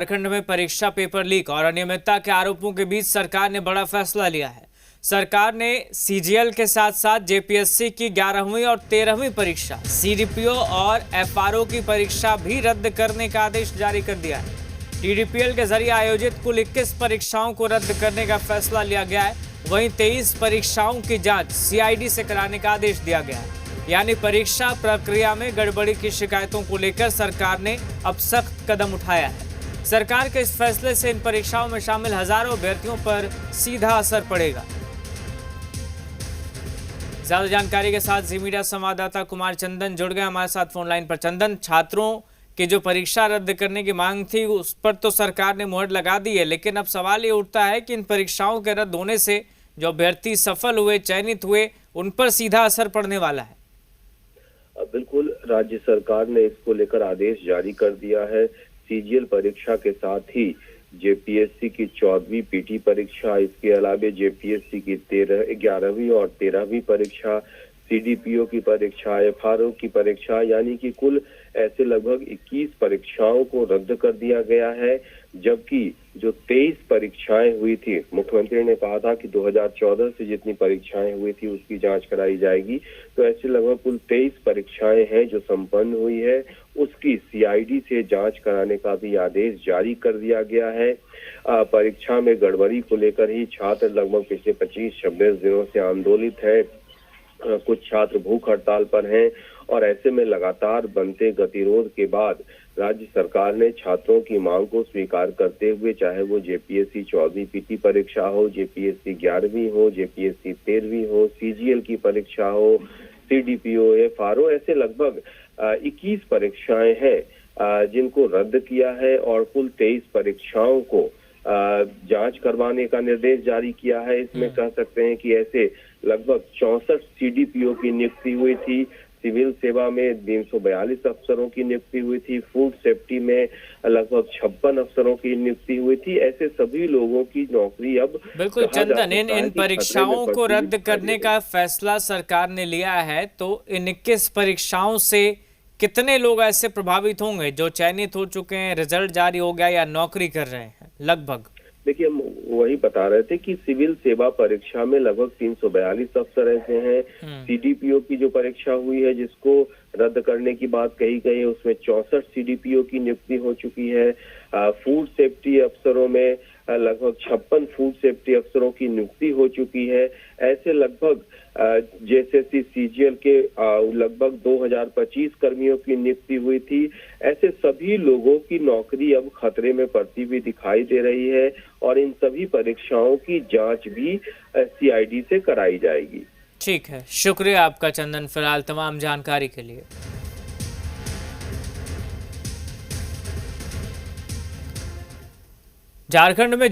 झारखंड में परीक्षा paper leak और अनियमितता के आरोपों के बीच सरकार ने बड़ा फैसला लिया है। सरकार ने सीजीएल के साथ साथ जेपीएससी की 11वीं और 13वीं परीक्षा, सीडीपीओ और एफआरओ की परीक्षा भी रद्द करने का आदेश जारी कर दिया है। टीडीपीएल के जरिए आयोजित कुल 21 परीक्षाओं को रद्द करने का फैसला लिया गया है। वहीं 23 परीक्षाओं की जाँच सीआईडी से कराने का आदेश दिया गया है। यानी परीक्षा प्रक्रिया में गड़बड़ी की शिकायतों को लेकर सरकार ने अब सख्त कदम उठाया है। सरकार के इस फैसले से इन परीक्षाओं में शामिल हजारों अभ्यर्थियों पर सीधा असर पड़ेगा। ज्यादा जानकारी के साथ जी मीडिया संवाददाता कुमार चंदन जुड़ गए हमारे साथ फोन लाइन पर। चंदन, छात्रों की जो परीक्षा रद्द करने की मांग थी उस पर तो सरकार ने मुहर लगा दी है, लेकिन अब सवाल ये उठता है कि इन परीक्षाओं के रद्द होने से जो अभ्यर्थी सफल हुए, चयनित हुए, उन पर सीधा असर पड़ने वाला है। बिल्कुल, राज्य सरकार ने इसको लेकर आदेश जारी कर दिया है। सीजीएल परीक्षा के साथ ही जेपीएससी की 14वीं पीटी परीक्षा, इसके अलावा जेपीएससी की 11वीं और 13वीं परीक्षा, सीडीपीओ की परीक्षा, एफआरओ की परीक्षा, यानी कि कुल ऐसे लगभग 21 परीक्षाओं को रद्द कर दिया गया है। जबकि जो 23 परीक्षाएं हुई थी, मुख्यमंत्री ने कहा था कि 2014 से जितनी परीक्षाएं हुई थी उसकी जांच कराई जाएगी, तो ऐसे लगभग कुल 23 परीक्षाएं हैं जो संपन्न हुई है, उसकी सीआईडी से जांच कराने का भी आदेश जारी कर दिया गया है। परीक्षा में गड़बड़ी को लेकर ही छात्र लगभग पिछले 25-26 दिनों से आंदोलित है। कुछ छात्र भूख हड़ताल पर हैं और ऐसे में लगातार बनते गतिरोध के बाद राज्य सरकार ने छात्रों की मांग को स्वीकार करते हुए, चाहे वो जेपीएससी 14वीं पीटी परीक्षा हो, जेपीएससी 11वीं हो, जेपीएससी 13वीं हो, सीजीएल की परीक्षा हो, सीडीपीओ, एफआरओ, ऐसे लगभग 21 परीक्षाएं हैं जिनको रद्द किया है और कुल 23 परीक्षाओं को जांच करवाने का निर्देश जारी किया है। इसमें कह सकते हैं कि ऐसे लगभग 64 सीडीपीओ की नियुक्ति हुई थी, सिविल सेवा में 342 अफसरों की नियुक्ति हुई थी, फूड सेफ्टी में लगभग 56 अफसरों की नियुक्ति हुई थी। ऐसे सभी लोगों की नौकरी अब बिल्कुल चंदन, इन परीक्षाओं को रद्द करने का फैसला सरकार ने लिया है, तो इन 21 परीक्षाओं से कितने लोग ऐसे प्रभावित होंगे जो चयनित हो चुके हैं, रिजल्ट जारी हो गया या नौकरी कर रहे हैं? लगभग देखिए, हम वही बता रहे थे कि सिविल सेवा परीक्षा में लगभग 342 अफसर ऐसे हैं। सीडीपीओ की जो परीक्षा हुई है जिसको रद्द करने की बात कही गई है, उसमें 64 सीडीपीओ की नियुक्ति हो चुकी है। फूड सेफ्टी अफसरों में लगभग 56 फूड सेफ्टी अफसरों की नियुक्ति हो चुकी है। ऐसे लगभग जेएसएससी सीजीएल के लगभग 2025 कर्मियों की नियुक्ति हुई थी। ऐसे सभी लोगों की नौकरी अब खतरे में पड़ती हुई दिखाई दे रही है और इन सभी परीक्षाओं की जांच भी सीआईडी से कराई जाएगी। ठीक है, शुक्रिया आपका चंदन, फिलहाल तमाम जानकारी के लिए। झारखंड में